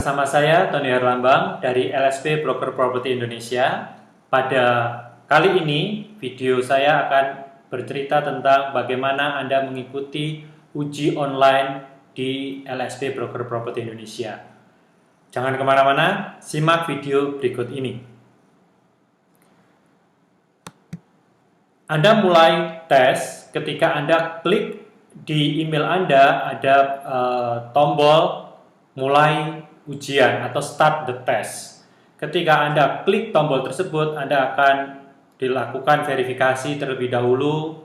bersama saya Tony Herlambang dari LSP Broker Property Indonesia. Pada kali ini video saya akan bercerita tentang bagaimana Anda mengikuti uji online di LSP Broker Property Indonesia. Jangan kemana-mana, simak video berikut ini. Anda mulai tes ketika Anda klik di email Anda ada tombol mulai ujian atau start the test. Ketika Anda klik tombol tersebut, Anda akan dilakukan verifikasi terlebih dahulu,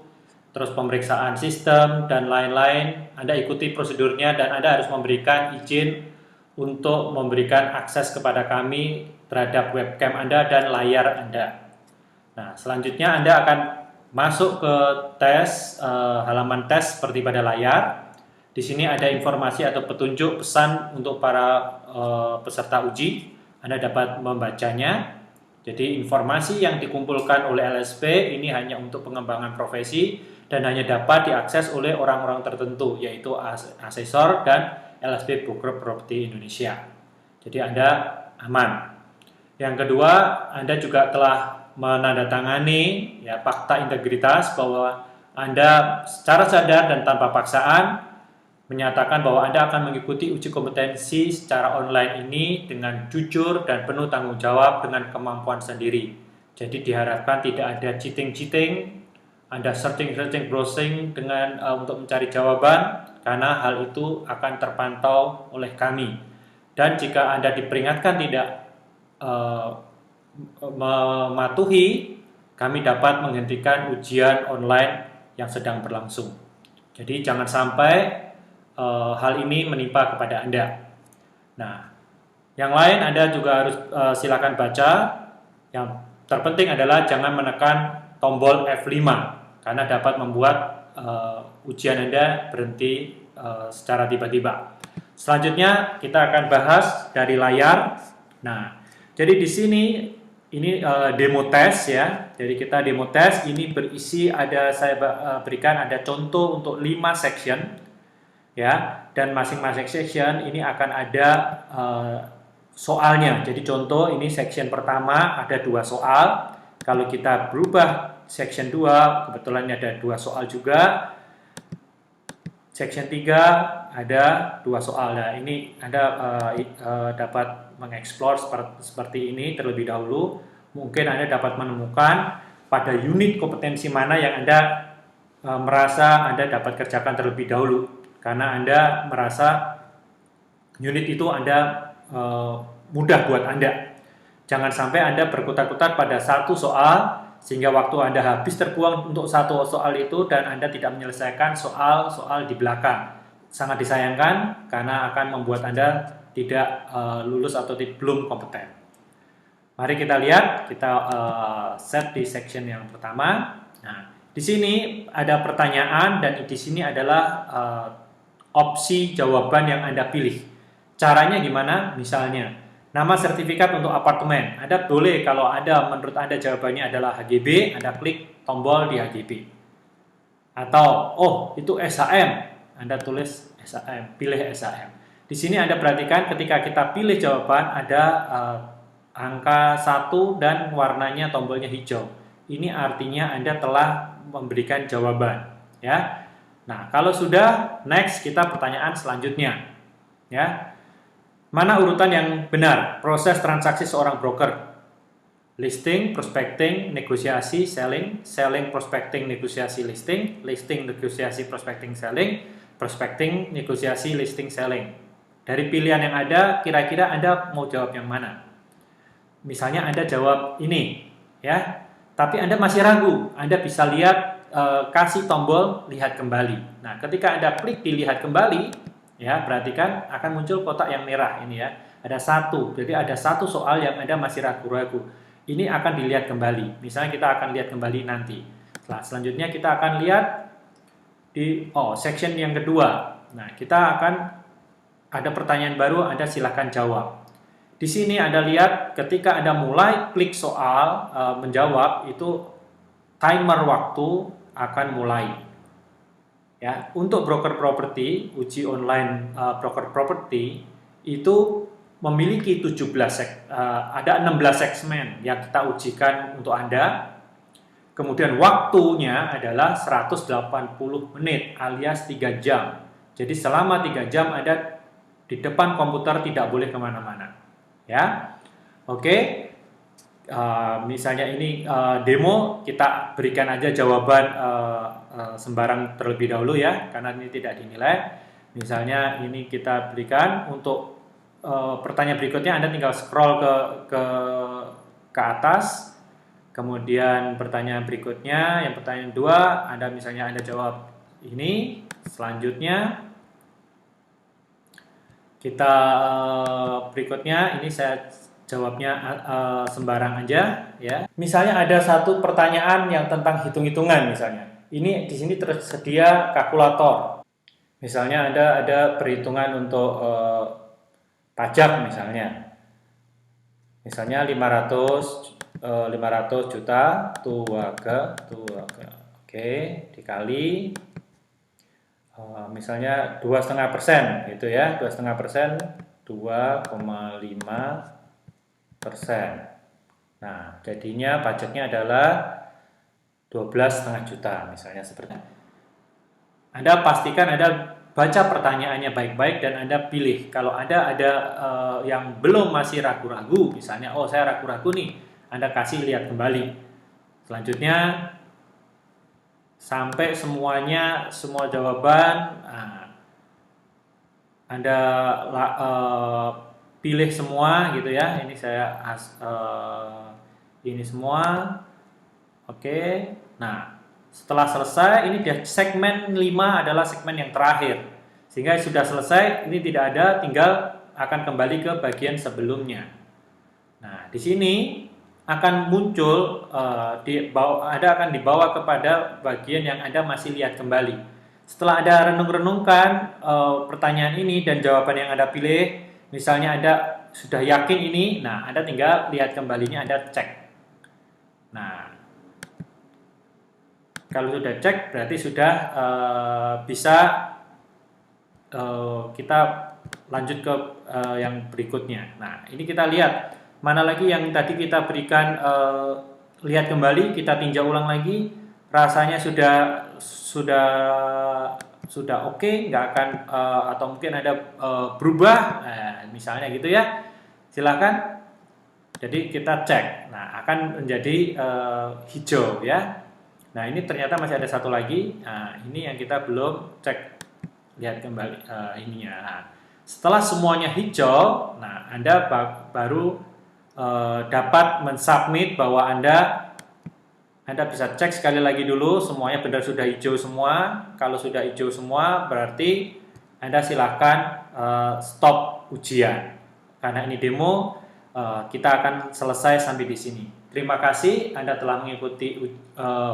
terus pemeriksaan sistem dan lain-lain. Anda ikuti prosedurnya dan Anda harus memberikan izin untuk memberikan akses kepada kami terhadap webcam Anda dan layar Anda. Nah, selanjutnya Anda akan masuk ke tes, halaman tes seperti pada layar. Di sini ada informasi atau petunjuk pesan untuk para peserta uji. Anda dapat membacanya. Jadi informasi yang dikumpulkan oleh LSP ini hanya untuk pengembangan profesi dan hanya dapat diakses oleh orang-orang tertentu, yaitu asesor dan LSP Broker Property Indonesia. Jadi Anda aman. Yang kedua, Anda juga telah menandatangani fakta integritas bahwa Anda secara sadar dan tanpa paksaan menyatakan bahwa Anda akan mengikuti uji kompetensi secara online ini dengan jujur dan penuh tanggung jawab dengan kemampuan sendiri. Jadi diharapkan tidak ada cheating, Anda searching, browsing dengan untuk mencari jawaban, karena hal itu akan terpantau oleh kami. Dan jika Anda diperingatkan tidak mematuhi, kami dapat menghentikan ujian online yang sedang berlangsung. Jadi jangan sampai hal ini menimpa kepada Anda. Nah, yang lain Anda juga harus silakan baca. Yang terpenting adalah jangan menekan tombol F5 karena dapat membuat ujian Anda berhenti secara tiba-tiba. Selanjutnya kita akan bahas dari layar. Nah, jadi di sini ini demo tes ya. Jadi kita demo tes ini berisi saya berikan ada contoh untuk 5 section ya, dan masing-masing section ini akan ada soalnya. Jadi contoh ini section pertama ada 2 soal. Kalau kita berubah section 2 kebetulan ada 2 soal juga. Section 3 ada 2 soal. Nah, ini Anda dapat mengeksplor seperti ini terlebih dahulu. Mungkin Anda dapat menemukan pada unit kompetensi mana yang Anda merasa Anda dapat kerjakan terlebih dahulu. Karena Anda merasa unit itu Anda mudah buat Anda. Jangan sampai Anda berkutat-kutat pada satu soal sehingga waktu Anda habis terbuang untuk satu soal itu dan Anda tidak menyelesaikan soal-soal di belakang. Sangat disayangkan karena akan membuat Anda tidak lulus atau belum kompeten. Mari kita lihat, kita set di section yang pertama. Nah, di sini ada pertanyaan dan di sini adalah opsi jawaban yang Anda pilih. Caranya gimana? Misalnya, nama sertifikat untuk apartemen. Anda boleh kalau menurut Anda jawabannya adalah HGB, Anda klik tombol di HGB. Atau, itu SHM, Anda tulis SHM, pilih SHM. Di sini Anda perhatikan ketika kita pilih jawaban ada angka 1 dan warnanya tombolnya hijau. Ini artinya Anda telah memberikan jawaban, ya. Nah, kalau sudah, next kita pertanyaan selanjutnya. Ya. Mana urutan yang benar? Proses transaksi seorang broker. Listing, prospecting, negosiasi, selling, selling, prospecting, negosiasi, listing, listing, negosiasi, prospecting, selling, prospecting, negosiasi, listing, selling. Dari pilihan yang ada, kira-kira Anda mau jawab yang mana? Misalnya Anda jawab ini, ya. Tapi Anda masih ragu. Anda bisa lihat kasih tombol lihat kembali. Nah, ketika Anda klik di lihat kembali, ya, perhatikan akan muncul kotak yang merah ini ya. Ada 1. Jadi ada 1 soal yang Anda masih ragu-ragu. Ini akan dilihat kembali. Misalnya kita akan lihat kembali nanti. Nah, selanjutnya kita akan lihat di section yang kedua. Nah, kita akan ada pertanyaan baru, Anda silahkan jawab. Di sini Anda lihat ketika Anda mulai klik soal menjawab itu timer waktu akan mulai. Ya, untuk broker properti, uji online broker properti itu memiliki 16 segmen yang kita ujikan untuk Anda. Kemudian waktunya adalah 180 menit alias 3 jam. Jadi selama 3 jam Anda di depan komputer, tidak boleh kemana-mana. Ya, oke. Misalnya ini demo, kita berikan aja jawaban sembarang terlebih dahulu ya, karena ini tidak dinilai. Misalnya ini kita berikan untuk pertanyaan berikutnya, Anda tinggal scroll ke atas. Kemudian pertanyaan berikutnya, yang pertanyaan 2, Anda misalnya Anda jawab ini. Selanjutnya kita berikutnya ini saya jawabnya sembarang aja ya. Misalnya ada satu pertanyaan yang tentang hitung-hitungan misalnya. Ini di sini tersedia kalkulator. Misalnya ada perhitungan untuk pajak misalnya. Misalnya 500 juta tuaga. Oke, dikali misalnya 2,5% gitu ya. 2,5% 2,5%. Nah, jadinya pajaknya adalah 12,5 juta misalnya seperti itu. Anda pastikan Anda baca pertanyaannya baik-baik dan Anda pilih. Kalau ada yang belum masih ragu-ragu, misalnya, oh saya ragu-ragu nih, Anda kasih lihat kembali. Selanjutnya, sampai semuanya, semua jawaban, Anda pilih semua gitu ya. Ini saya ini semua. Oke. Nah, setelah selesai, ini dia segmen 5 adalah segmen yang terakhir. Sehingga sudah selesai, ini tidak ada, tinggal akan kembali ke bagian sebelumnya. Nah, di sini akan muncul, Anda akan dibawa kepada bagian yang Anda masih lihat kembali. Setelah Anda renung-renungkan pertanyaan ini dan jawaban yang Anda pilih, misalnya Anda sudah yakin ini, nah Anda tinggal lihat kembalinya, Anda cek. Nah, kalau sudah cek berarti sudah bisa kita lanjut ke yang berikutnya. Nah, ini kita lihat mana lagi yang tadi kita berikan, lihat kembali, kita tinjau ulang lagi, rasanya sudah oke, nggak akan atau mungkin ada berubah, misalnya gitu ya. Silakan. Jadi kita cek. Nah, akan menjadi hijau ya. Nah, ini ternyata masih ada satu lagi. Nah, ini yang kita belum cek. Lihat kembali ininya. Nah, setelah semuanya hijau, nah Anda baru dapat mensubmit bahwa Anda bisa cek sekali lagi dulu semuanya benar sudah hijau semua. Kalau sudah hijau semua, berarti Anda silakan stop ujian. Karena ini demo, kita akan selesai sampai di sini. Terima kasih Anda telah mengikuti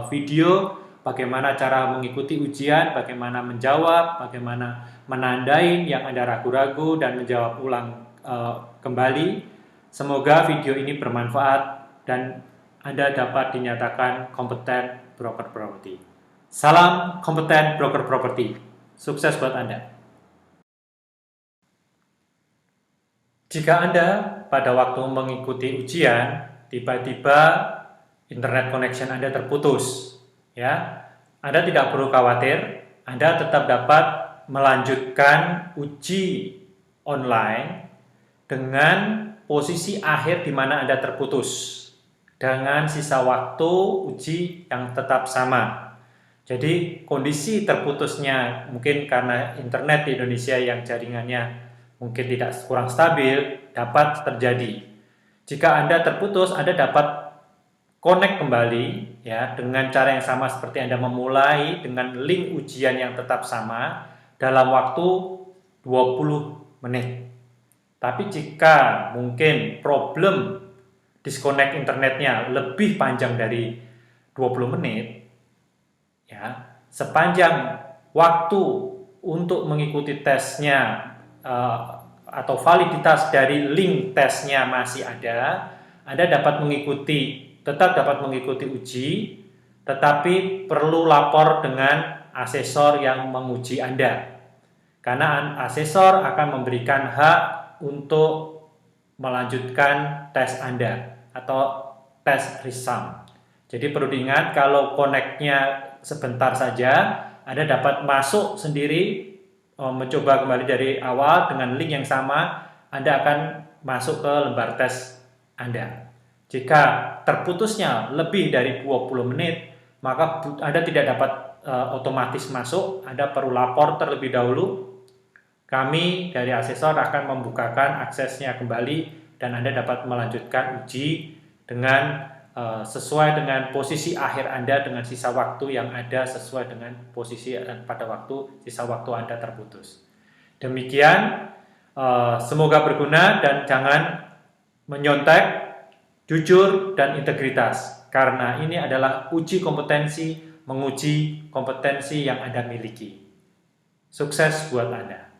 video bagaimana cara mengikuti ujian, bagaimana menjawab, bagaimana menandai yang Anda ragu-ragu dan menjawab ulang kembali. Semoga video ini bermanfaat dan Anda dapat dinyatakan kompeten broker properti. Salam kompeten broker properti. Sukses buat Anda. Jika Anda pada waktu mengikuti ujian, tiba-tiba internet connection Anda terputus, ya, Anda tidak perlu khawatir, Anda tetap dapat melanjutkan uji online dengan posisi akhir di mana Anda terputus, dengan sisa waktu uji yang tetap sama. Jadi kondisi terputusnya mungkin karena internet di Indonesia yang jaringannya mungkin tidak kurang stabil, dapat terjadi. Jika Anda terputus, Anda dapat connect kembali ya dengan cara yang sama seperti Anda memulai dengan link ujian yang tetap sama dalam waktu 20 menit. Tapi jika mungkin problem disconnect internetnya lebih panjang dari 20 menit, ya, sepanjang waktu untuk mengikuti tesnya atau validitas dari link tesnya masih ada, Anda tetap dapat mengikuti uji, tetapi perlu lapor dengan asesor yang menguji Anda. Karena asesor akan memberikan hak untuk melanjutkan tes Anda atau tes resum. Jadi perlu diingat kalau connect-nya sebentar saja, Anda dapat masuk sendiri, mencoba kembali dari awal dengan link yang sama, Anda akan masuk ke lembar tes Anda. Jika terputusnya lebih dari 20 menit, maka Anda tidak dapat otomatis masuk, Anda perlu lapor terlebih dahulu. Kami dari asesor akan membukakan aksesnya kembali dan Anda dapat melanjutkan uji dengan sesuai dengan posisi akhir Anda dengan sisa waktu yang ada sesuai dengan posisi pada waktu sisa waktu Anda terputus. Demikian, semoga berguna dan jangan menyontek, jujur dan integritas karena ini adalah uji kompetensi, menguji kompetensi yang Anda miliki. Sukses buat Anda.